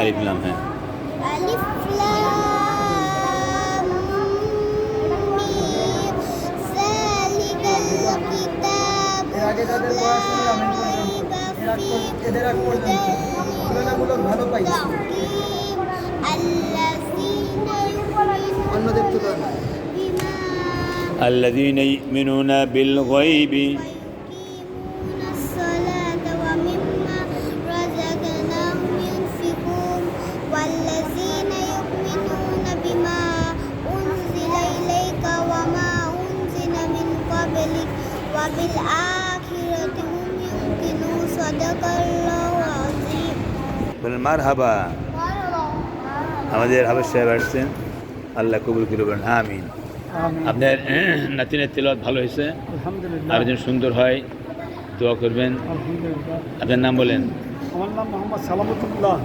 আলিফ লাম, হ্যাঁ। আলিফ লাম মিম যালিকাল কিতাবু এর আগে যাদের লা পড়া শুনলাম এই পর্যন্ত, রাইবা এদের আগ পর্যন্ত তুলনামূলক ভালো পাইছি আল্লাযীনা অন্যদের তুলনায়। বিমা আল্লাযীনা ইউমিনুনা বিল গায়বি ويقيمون الصلاة ومما رزقناهم ينفقون والذين يؤمنون بما أنزل إليك وما أنزل من قبلك وبالآخرة هم يوقنون صدق الله العظيم বলেন মারহাবা। আমাদের হাফেজ সাহেব আসছেন, আল্লাহ কবুল করবেন, আমিন। আপনার নাতিনের তেলাওয়াত ভালো হয়েছে, আলহামদুলিল্লাহ, আর যেন সুন্দর হয় দোয়া করবেন। আলহামদুলিল্লাহ। আপনার নাম বলেন। আমার নাম মোহাম্মদ সালামতুল্লাহ।